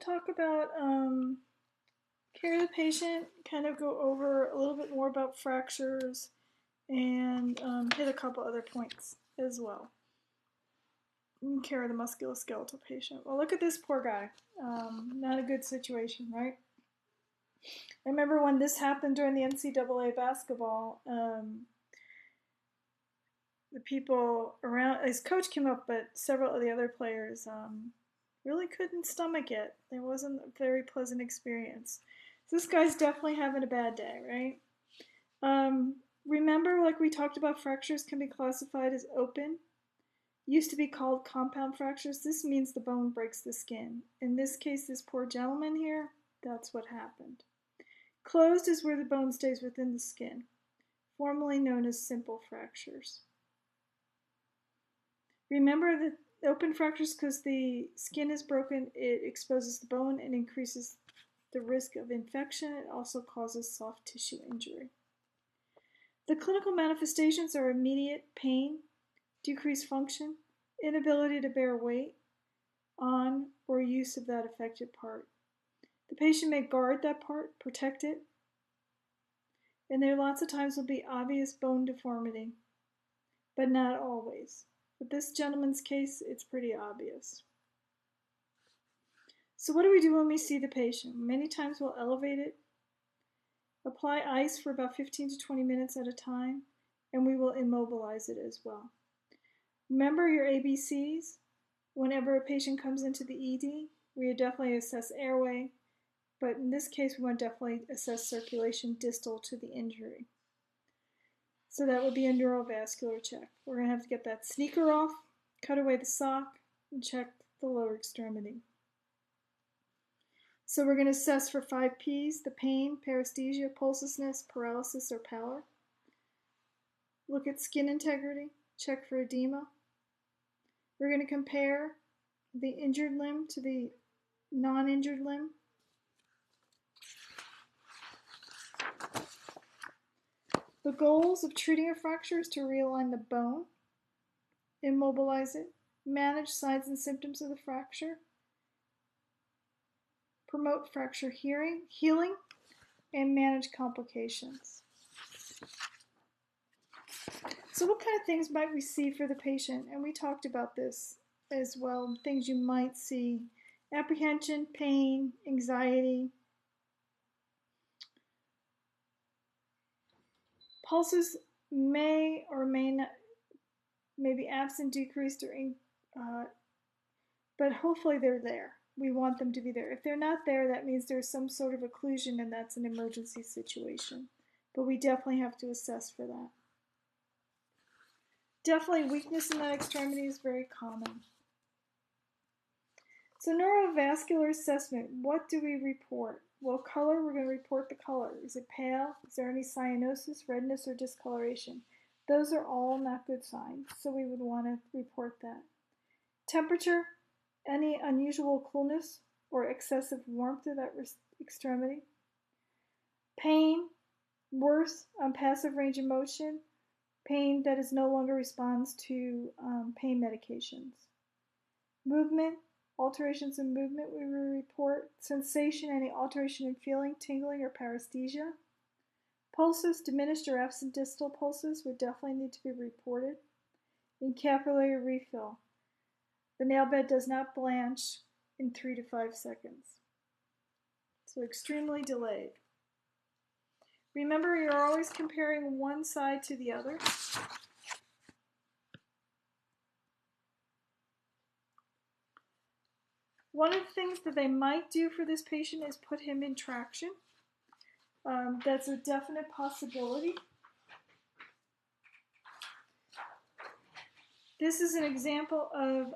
to talk about care of the patient, kind of go over a little bit more about fractures, and hit a couple other points as well. Care of the musculoskeletal patient. Well, look at this poor guy. Not a good situation, right? I remember when this happened during the NCAA basketball, the people around, his coach came up, but several of the other players really couldn't stomach it. It wasn't a very pleasant experience. So this guy's definitely having a bad day, right? Remember, like we talked about, fractures can be classified as open. Used to be called compound fractures. This means the bone breaks the skin. In this case, this poor gentleman here, that's what happened. Closed is where the bone stays within the skin, formerly known as simple fractures. Remember that open fractures, because the skin is broken, it exposes the bone and increases the risk of infection. It also causes soft tissue injury. The clinical manifestations are immediate pain, decreased function, inability to bear weight on or use of that affected part. The patient may guard that part, protect it, and there lots of times will be obvious bone deformity, but not always. With this gentleman's case, it's pretty obvious. So what do we do when we see the patient? Many times we'll elevate it, apply ice for about 15 to 20 minutes at a time, and we will immobilize it as well. Remember your ABCs. Whenever a patient comes into the ED, we definitely assess airway, but in this case, we want to definitely assess circulation distal to the injury. So that would be a neurovascular check. We're going to have to get that sneaker off, cut away the sock, and check the lower extremity. So we're going to assess for 5 P's, the pain, paresthesia, pulselessness, paralysis, or pallor. Look at skin integrity, check for edema. We're going to compare the injured limb to the non-injured limb. The goals of treating a fracture is to realign the bone, immobilize it, manage signs and symptoms of the fracture, promote fracture healing, and manage complications. So what kind of things might we see for the patient? And we talked about this as well, things you might see: apprehension, pain, anxiety. Pulses may or may not, may be absent, decreased, or but hopefully they're there. We want them to be there. If they're not there, that means there's some sort of occlusion, and that's an emergency situation. But we definitely have to assess for that. Definitely weakness in that extremity is very common. So neurovascular assessment, what do we report? Well, color, we're going to report the color. Is it pale? Is there any cyanosis, redness, or discoloration? Those are all not good signs, so we would want to report that. Temperature, any unusual coolness or excessive warmth of that extremity. Pain, worse on passive range of motion, pain that is no longer responds to pain medications. Movement, alterations in movement we will report. Sensation, any alteration in feeling, tingling, or paresthesia. Pulses, diminished or absent distal pulses would definitely need to be reported. In capillary refill, the nail bed does not blanch in 3 to 5 seconds. So extremely delayed. Remember, you're always comparing one side to the other. One of the things that they might do for this patient is put him in traction. That's a definite possibility. This is an example of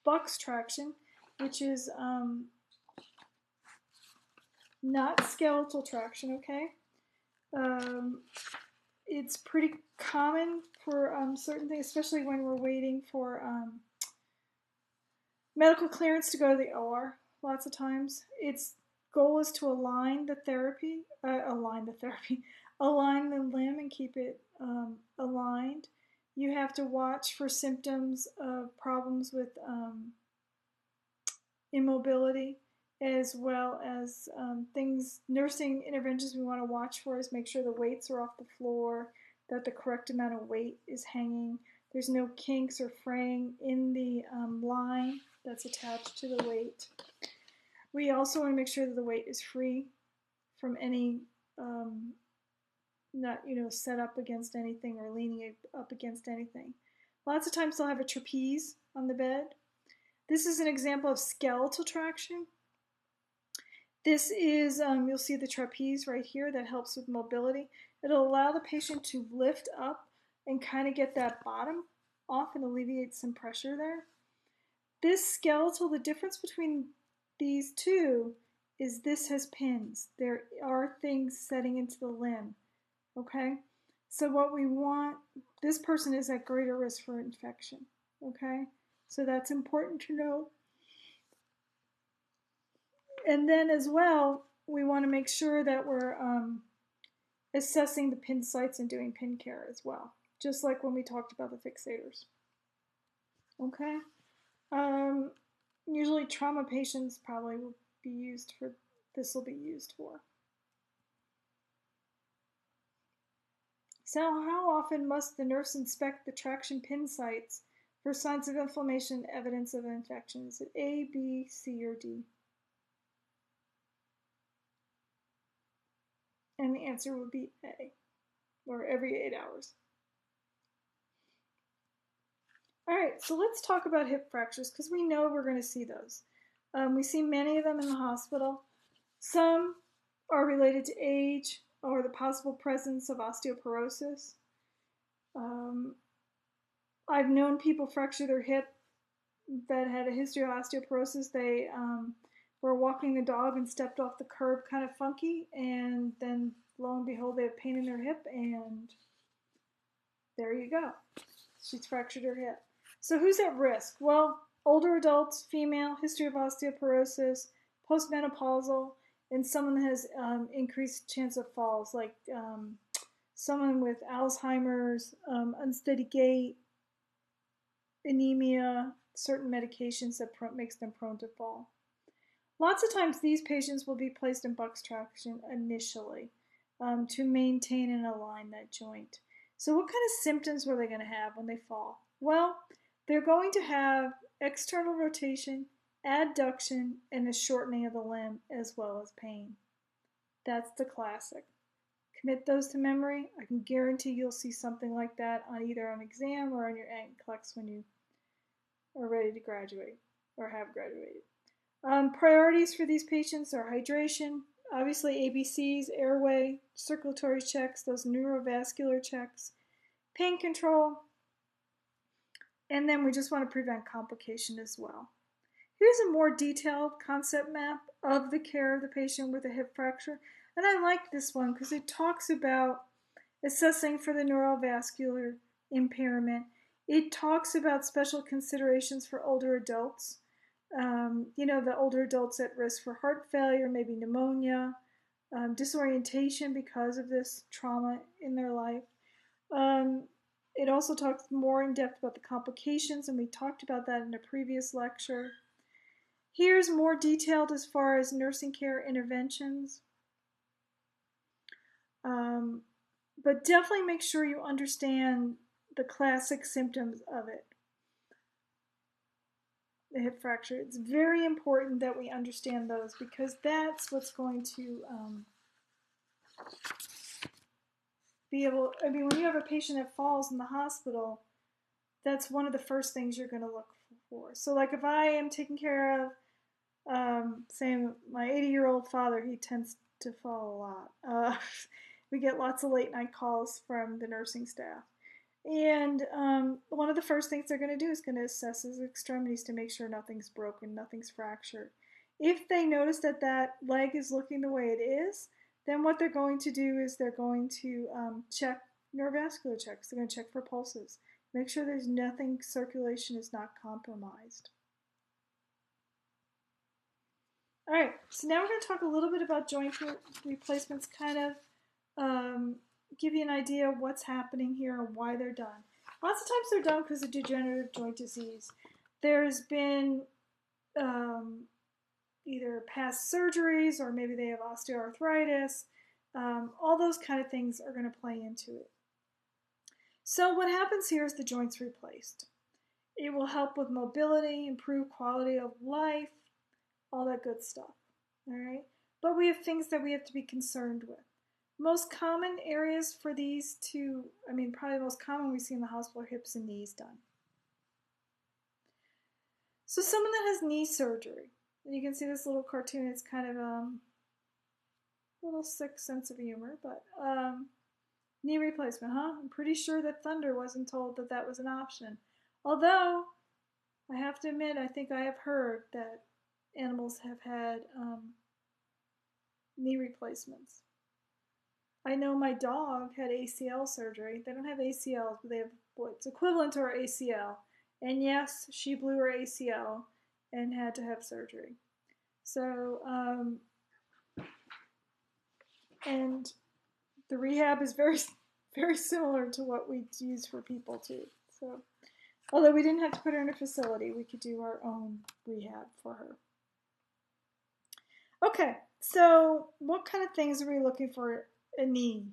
Buck's traction, which is not skeletal traction, okay? It's pretty common for certain things, especially when we're waiting for medical clearance to go to the OR. Lots of times, its goal is to align the limb and keep it aligned. You have to watch for symptoms of problems with immobility, as well as things, nursing interventions we want to watch for is make sure the weights are off the floor, that the correct amount of weight is hanging, there's no kinks or fraying in the line that's attached to the weight. We also want to make sure that the weight is free from any, not, set up against anything or leaning up against anything. Lots of times they'll have a trapeze on the bed. This is an example of skeletal traction. This is, you'll see the trapeze right here that helps with mobility. It'll allow the patient to lift up and kind of get that bottom off and alleviate some pressure there. This skeletal, the difference between these two is this has pins. There are things setting into the limb, okay? So what we want, this person is at greater risk for infection, okay? So that's important to know. And then as well, we want to make sure that we're assessing the pin sites and doing pin care as well, just like when we talked about the fixators. Okay? Usually trauma patients probably will be used for, this will be used for. So how often must the nurse inspect the traction pin sites for signs of inflammation, evidence of infection? Is it A, B, C, or D? And the answer would be A, or every 8 hours. All right, so let's talk about hip fractures because we know we're going to see those. We see many of them in the hospital. Some are related to age or the possible presence of osteoporosis. I've known people fracture their hip that had a history of osteoporosis. They were walking the dog and stepped off the curb kind of funky, and then lo and behold, they have pain in their hip, and there you go. She's fractured her hip. So who's at risk? Well, older adults, female, history of osteoporosis, postmenopausal, and someone that has increased chance of falls, like someone with Alzheimer's, unsteady gait, anemia, certain medications that makes them prone to fall. Lots of times these patients will be placed in box traction initially to maintain and align that joint. So what kind of symptoms were they going to have when they fall? Well, they're going to have external rotation, adduction, and a shortening of the limb, as well as pain. That's the classic. Commit those to memory. I can guarantee you'll see something like that on either an exam or on your NCLEX when you are ready to graduate or have graduated. Priorities for these patients are hydration, obviously ABCs, airway, circulatory checks, those neurovascular checks, pain control, and then we just want to prevent complication as well. Here's a more detailed concept map of the care of the patient with a hip fracture. And I like this one because it talks about assessing for the neurovascular impairment. It talks about special considerations for older adults. The older adults at risk for heart failure, maybe pneumonia, disorientation because of this trauma in their life. It also talks more in depth about the complications, and we talked about that in a previous lecture. Here's more detailed as far as nursing care interventions. But definitely make sure you understand the classic symptoms of it. The hip fracture. It's very important that we understand those because that's what's going to be able, when you have a patient that falls in the hospital, that's one of the first things you're going to look for. So like if I am taking care of, say my 80-year-old father, he tends to fall a lot. We get lots of late night calls from the nursing staff. And one of the first things they're going to do is going to assess his extremities to make sure nothing's broken, nothing's fractured. If they notice that that leg is looking the way it is, then what they're going to do is they're going to check neurovascular checks. They're going to check for pulses. Make sure there's nothing, circulation is not compromised. All right, so now we're going to talk a little bit about joint replacements, kind of give you an idea of what's happening here and why they're done. Lots of times they're done because of degenerative joint disease. There's been either past surgeries or maybe they have osteoarthritis. All those kind of things are going to play into it. So what happens here is the joint's replaced. It will help with mobility, improve quality of life, all that good stuff. All right. But we have things that we have to be concerned with. Most common areas for these two, probably the most common we see in the hospital are hips and knees done. So someone that has knee surgery, and you can see this little cartoon, it's kind of a little sick sense of humor, but knee replacement, huh? I'm pretty sure that Thunder wasn't told that that was an option. Although, I have to admit, I think I have heard that animals have had knee replacements. I know my dog had ACL surgery. They don't have ACLs, but they have what's equivalent to our ACL. And yes, she blew her ACL and had to have surgery. So, and the rehab is very, very similar to what we use for people too. So, although we didn't have to put her in a facility, we could do our own rehab for her. Okay, so what kind of things are we looking for a knee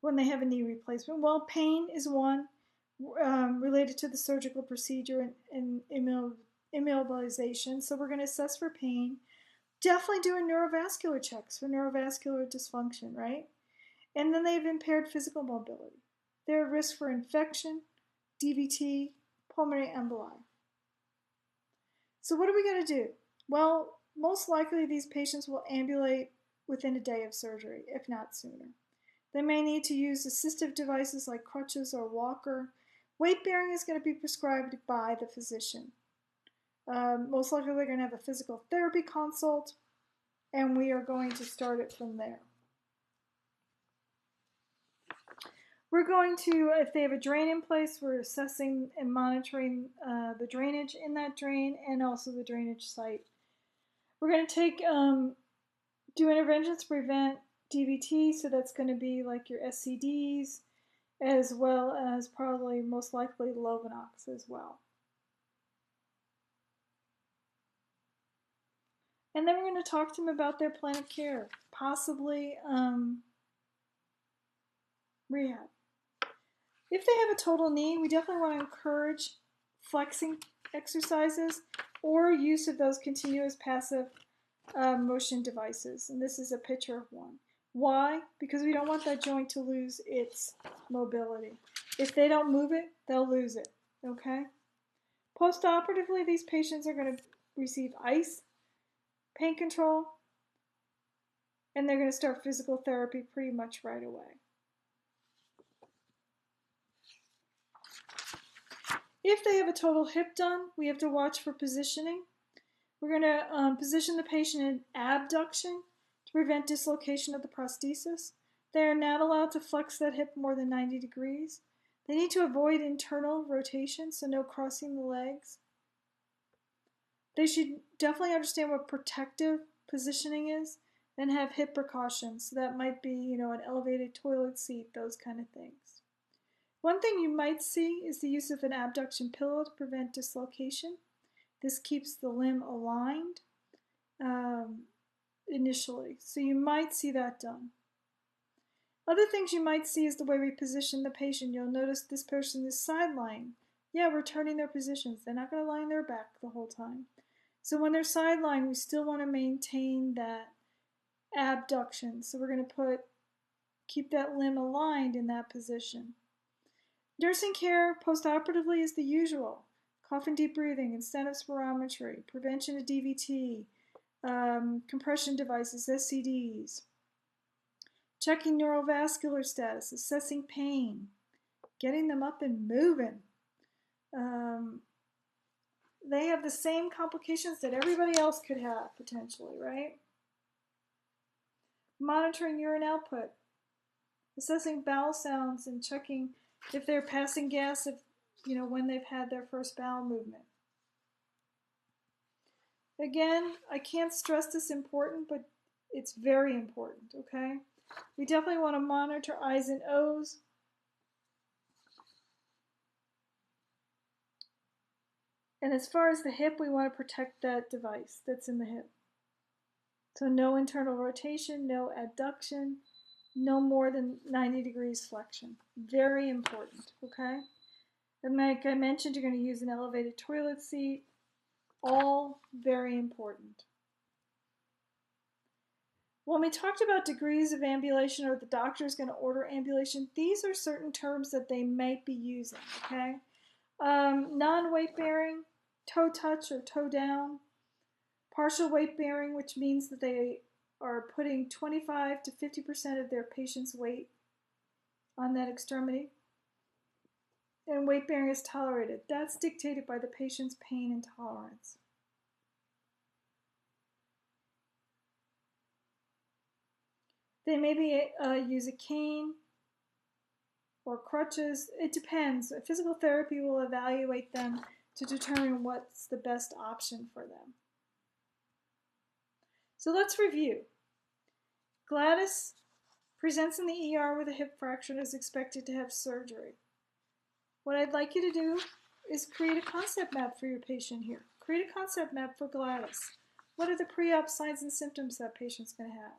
when they have a knee replacement? Well, pain is one related to the surgical procedure and immobilization. So we're going to assess for pain. Definitely doing neurovascular checks for neurovascular dysfunction, right? And then they have impaired physical mobility. They're at risk for infection, DVT, pulmonary emboli. So what are we going to do? Well, most likely these patients will ambulate within a day of surgery, if not sooner. They may need to use assistive devices like crutches or walker. Weight bearing is going to be prescribed by the physician. Most likely they're going to have a physical therapy consult, and we are going to start it from there. We're going to, if they have a drain in place, we're assessing and monitoring the drainage in that drain and also the drainage site. We're going to do interventions to prevent DVT, so that's going to be like your SCDs, as well as probably most likely Lovenox as well. And then we're going to talk to them about their plan of care, possibly rehab. If they have a total knee, we definitely want to encourage flexing exercises or use of those continuous passive motion devices. And this is a picture of one. Why? Because we don't want that joint to lose its mobility. If they don't move it, they'll lose it. Okay? Post-operatively, these patients are going to receive ice, pain control, and they're going to start physical therapy pretty much right away. If they have a total hip done, we have to watch for positioning. We're going to position the patient in abduction to prevent dislocation of the prosthesis. They are not allowed to flex that hip more than 90 degrees. They need to avoid internal rotation, so no crossing the legs. They should definitely understand what protective positioning is and have hip precautions. So that might be, an elevated toilet seat, those kind of things. One thing you might see is the use of an abduction pillow to prevent dislocation. This keeps the limb aligned initially, so you might see that done. Other things you might see is the way we position the patient. You'll notice this person is sidelined. Yeah, we're turning their positions. They're not going to lie on their back the whole time. So when they're sidelined, we still want to maintain that abduction. So we're going to keep that limb aligned in that position. Nursing care post-operatively is the usual. Cough and deep breathing, incentive spirometry, prevention of DVT, compression devices, SCDs, checking neurovascular status, assessing pain, getting them up and moving. They have the same complications that everybody else could have, potentially, right? Monitoring urine output, assessing bowel sounds, and checking if they're passing gas, when they've had their first bowel movement. Again, I can't stress this important, but it's very important, okay? We definitely want to monitor I's and O's. And as far as the hip, we want to protect that device that's in the hip. So no internal rotation, no adduction, no more than 90 degrees flexion. Very important, okay? And like I mentioned, you're going to use an elevated toilet seat. All very important. When we talked about degrees of ambulation, or the doctor is going to order ambulation, these are certain terms that they might be using, okay? Non-weight bearing, toe touch or toe down. Partial weight bearing, which means that they are putting 25 to 50% of their patient's weight on that extremity. And weight bearing is tolerated. That's dictated by the patient's pain and tolerance. They maybe use a cane or crutches. It depends. Physical therapy will evaluate them to determine what's the best option for them. So let's review. Gladys presents in the ER with a hip fracture and is expected to have surgery. What I'd like you to do is create a concept map for your patient here. Create a concept map for Gladys. What are the pre-op signs and symptoms that patient's going to have?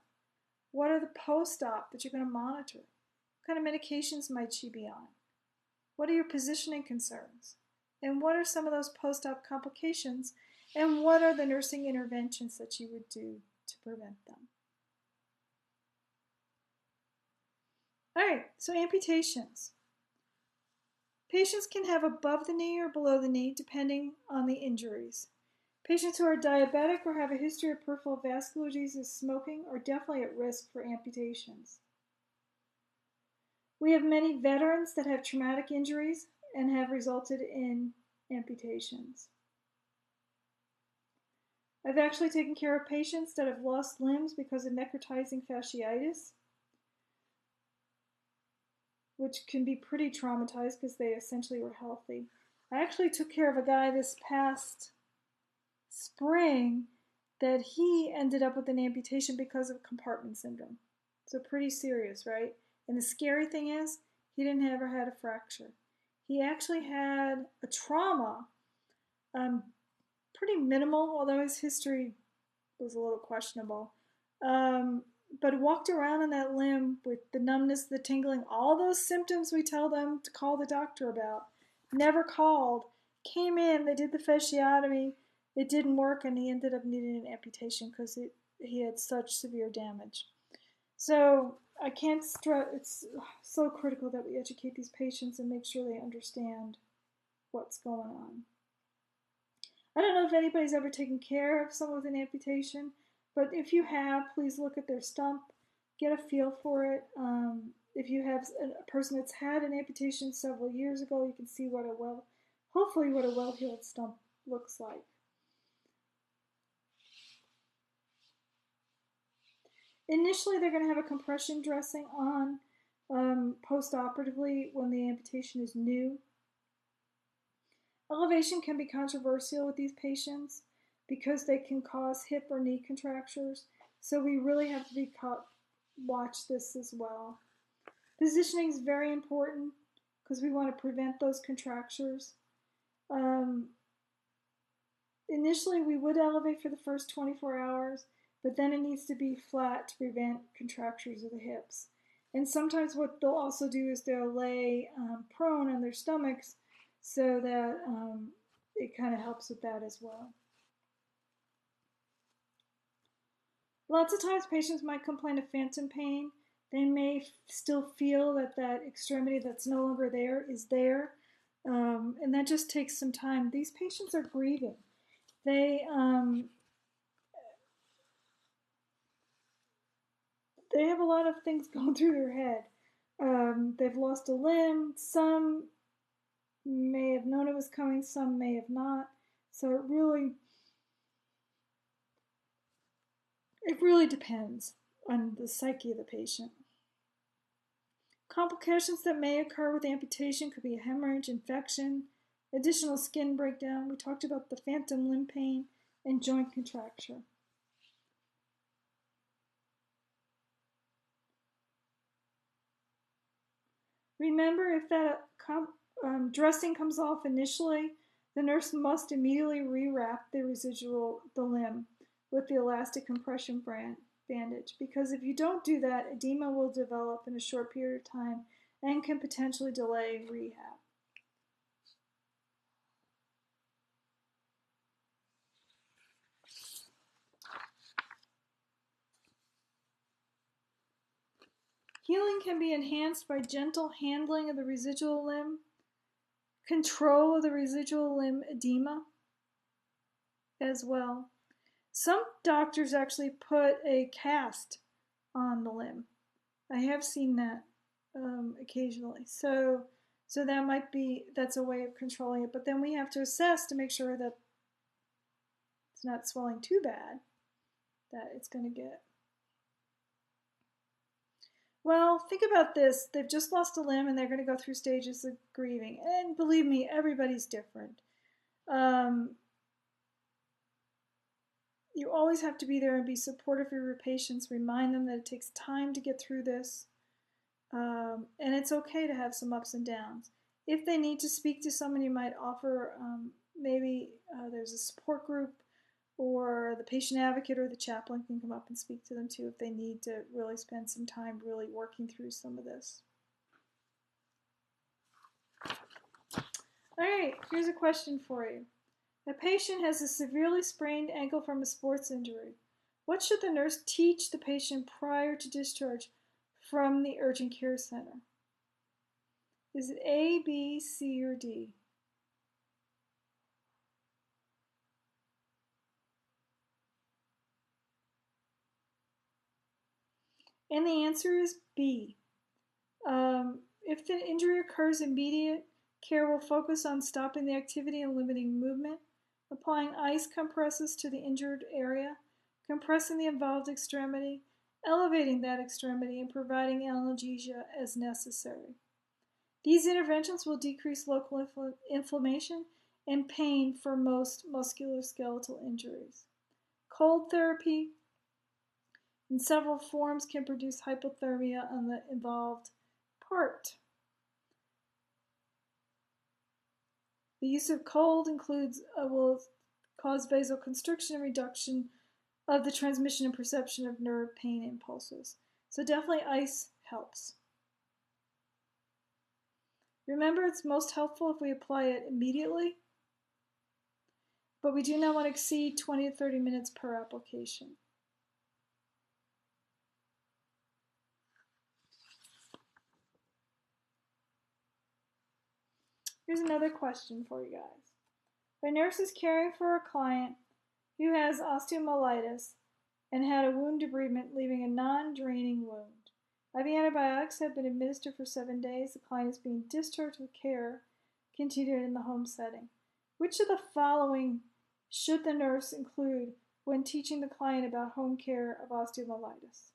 What are the post-op that you're going to monitor? What kind of medications might she be on? What are your positioning concerns? And what are some of those post-op complications? And what are the nursing interventions that you would do to prevent them? All right, so amputations. Patients can have above the knee or below the knee depending on the injuries. Patients who are diabetic or have a history of peripheral vascular disease, smoking, are definitely at risk for amputations. We have many veterans that have traumatic injuries and have resulted in amputations. I've actually taken care of patients that have lost limbs because of necrotizing fasciitis, which can be pretty traumatized because they essentially were healthy. I actually took care of a guy this past spring that he ended up with an amputation because of compartment syndrome. So pretty serious, right? And the scary thing is, he didn't ever had a fracture. He actually had a trauma, pretty minimal, although his history was a little questionable. But walked around on that limb with the numbness, the tingling, all those symptoms we tell them to call the doctor about. Never called. Came in, they did the fasciotomy. It didn't work, and he ended up needing an amputation because he had such severe damage. So I can't stress, it's so critical that we educate these patients and make sure they understand what's going on. I don't know if anybody's ever taken care of someone with an amputation, but if you have, please look at their stump, get a feel for it. If you have a person that's had an amputation several years ago, you can see hopefully what a well-healed stump looks like. Initially, they're going to have a compression dressing on post-operatively when the amputation is new. Elevation can be controversial with these patients because they can cause hip or knee contractures, so we really have to watch this as well. Positioning is very important because we want to prevent those contractures. Initially, we would elevate for the first 24 hours, but then it needs to be flat to prevent contractures of the hips. And sometimes what they'll also do is they'll lay prone on their stomachs so that it kind of helps with that as well. Lots of times patients might complain of phantom pain. They may still feel that that extremity that's no longer there is there, and that just takes some time. These patients are grieving. They have a lot of things going through their head. They've lost a limb. Some may have known it was coming, some may have not. So it really depends on the psyche of the patient. Complications that may occur with amputation could be a hemorrhage, infection, additional skin breakdown. We talked about the phantom limb pain and joint contracture. Remember, if that dressing comes off initially, the nurse must immediately rewrap the limb with the elastic compression bandage, because if you don't do that, edema will develop in a short period of time and can potentially delay rehab. Healing can be enhanced by gentle handling of the residual limb, control of the residual limb edema as well. Some doctors actually put a cast on the limb. I have seen that occasionally. So that's a way of controlling it. But then we have to assess to make sure that it's not swelling too bad that it's going to get. Well, think about this. They've just lost a limb and they're going to go through stages of grieving. And believe me, everybody's different. You always have to be there and be supportive of your patients. Remind them that it takes time to get through this. And it's okay to have some ups and downs. If they need to speak to someone, you might offer maybe there's a support group, or the patient advocate or the chaplain can come up and speak to them too if they need to really spend some time really working through some of this. All right, here's a question for you. A patient has a severely sprained ankle from a sports injury. What should the nurse teach the patient prior to discharge from the urgent care center? Is it A, B, C, or D? And the answer is B. If the injury occurs, immediate care will focus on stopping the activity and limiting movement, applying ice compresses to the injured area, compressing the involved extremity, elevating that extremity, and providing analgesia as necessary. These interventions will decrease local inflammation and pain for most musculoskeletal injuries. Cold therapy in several forms can produce hypothermia on the involved part. The use of cold will cause vasoconstriction and reduction of the transmission and perception of nerve pain impulses. So definitely ice helps. Remember, it's most helpful if we apply it immediately, but we do not want to exceed 20 to 30 minutes per application. Here's another question for you guys. If a nurse is caring for a client who has osteomyelitis and had a wound debridement leaving a non-draining wound, IV antibiotics have been administered for 7 days. The client is being discharged with care, continued in the home setting. Which of the following should the nurse include when teaching the client about home care of osteomyelitis?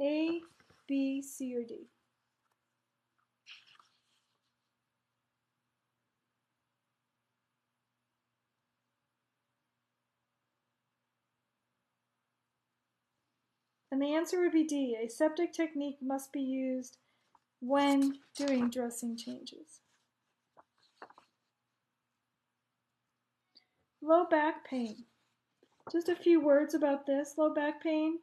A, B, C, or D? And the answer would be D. Aseptic technique must be used when doing dressing changes. Low back pain. Just a few words about this. Low back pain.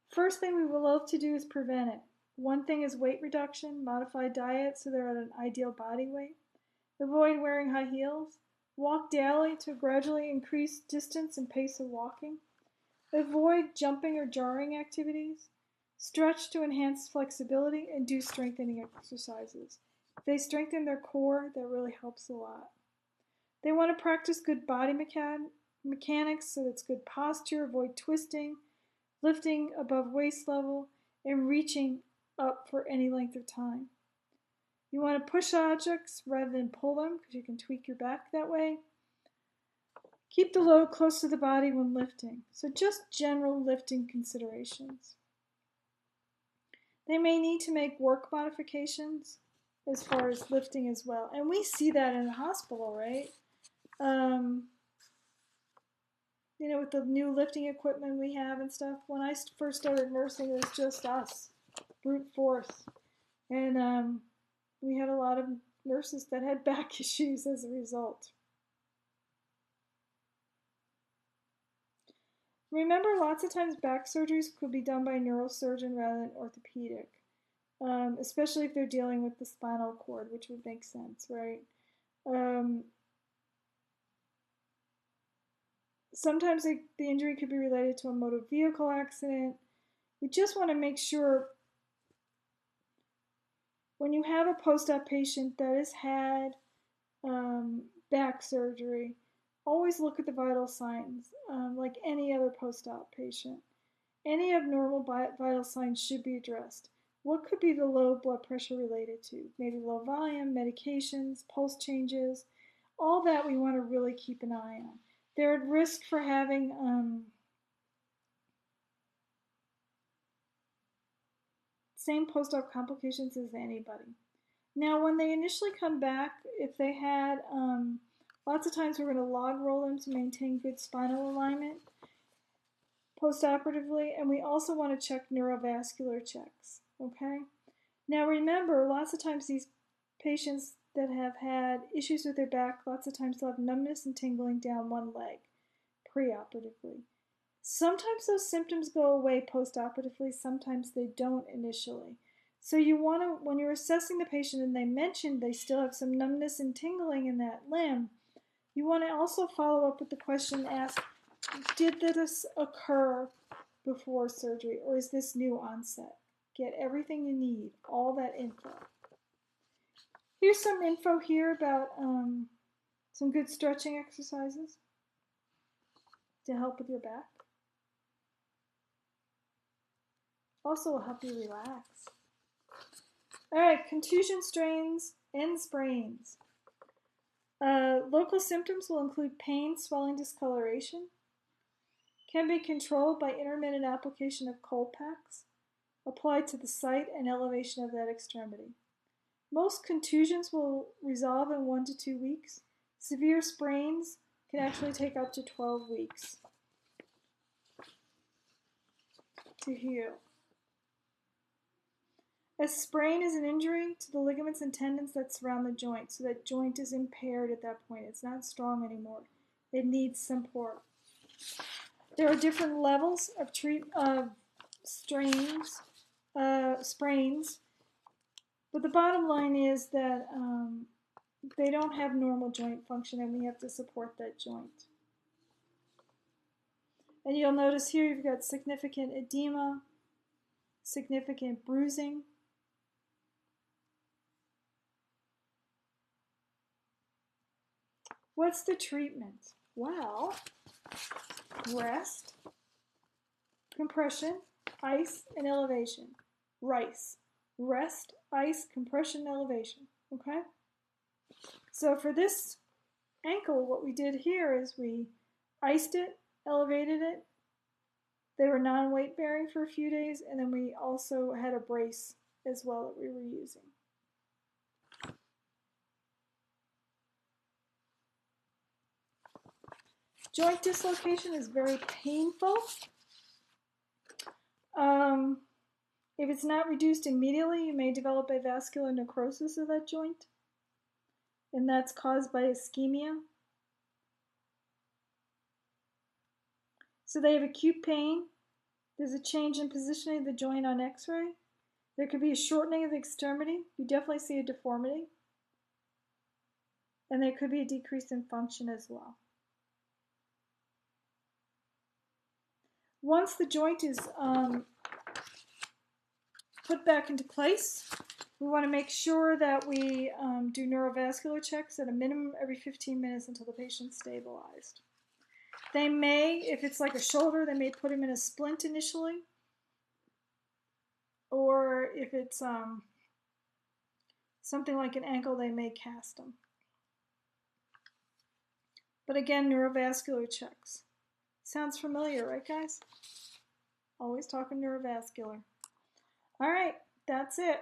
First thing we will love to do is prevent it. One thing is weight reduction, modify diet so they're at an ideal body weight. Avoid wearing high heels. Walk daily to gradually increase distance and pace of walking. Avoid jumping or jarring activities. Stretch to enhance flexibility and do strengthening exercises. If they strengthen their core, that really helps a lot. They want to practice good body mechanics, so that's good posture, avoid twisting, lifting above waist level, and reaching up for any length of time. You want to push objects rather than pull them, because you can tweak your back that way. Keep the load close to the body when lifting. So just general lifting considerations. They may need to make work modifications as far as lifting as well. And we see that in the hospital, right? With the new lifting equipment we have and stuff. When I first started nursing, it was just us, brute force. And we had a lot of nurses that had back issues as a result. Remember, lots of times back surgeries could be done by a neurosurgeon rather than orthopedic, especially if they're dealing with the spinal cord, which would make sense, right? Sometimes the injury could be related to a motor vehicle accident. We just want to make sure when you have a post-op patient that has had back surgery, always look at the vital signs like any other post-op patient. Any abnormal vital signs should be addressed. What could be the low blood pressure related to? Maybe low volume, medications, pulse changes, all that we want to really keep an eye on. They're at risk for having same post-op complications as anybody. Now, when they initially come back, if they had, lots of times we're going to log roll them to maintain good spinal alignment post-operatively, and we also want to check neurovascular checks, okay? Now remember, lots of times these patients that have had issues with their back, lots of times they'll have numbness and tingling down one leg preoperatively. Sometimes those symptoms go away post-operatively, sometimes they don't initially. So you want to, when you're assessing the patient and they mentioned they still have some numbness and tingling in that limb, you want to also follow up with the question, ask, did this occur before surgery or is this new onset? Get everything you need, all that info. Here's some info here about some good stretching exercises to help with your back. Also will help you relax. All right, contusion strains and sprains. Local symptoms will include pain, swelling, discoloration. Can be controlled by intermittent application of cold packs applied to the site and elevation of that extremity. Most contusions will resolve in 1 to 2 weeks. Severe sprains can actually take up to 12 weeks to heal. A sprain is an injury to the ligaments and tendons that surround the joint, so that joint is impaired at that point. It's not strong anymore. It needs support. There are different levels of sprains, but the bottom line is that they don't have normal joint function, and we have to support that joint. And you'll notice here you've got significant edema, significant bruising. What's the treatment? Well, rest, compression, ice, and elevation. RICE. Rest, ice, compression, elevation. Okay? So for this ankle, what we did here is we iced it, elevated it. They were non-weight bearing for a few days, and then we also had a brace as well that we were using. Joint dislocation is very painful. If it's not reduced immediately, you may develop a vascular necrosis of that joint, and that's caused by ischemia. So they have acute pain. There's a change in positioning of the joint on x-ray. There could be a shortening of the extremity. You definitely see a deformity. And there could be a decrease in function as well. Once the joint is put back into place, we want to make sure that we do neurovascular checks at a minimum every 15 minutes until the patient's stabilized. They may, if it's like a shoulder, they may put him in a splint initially. Or if it's something like an ankle, they may cast him. But again, neurovascular checks. Sounds familiar, right, guys? Always talking neurovascular. All right, that's it.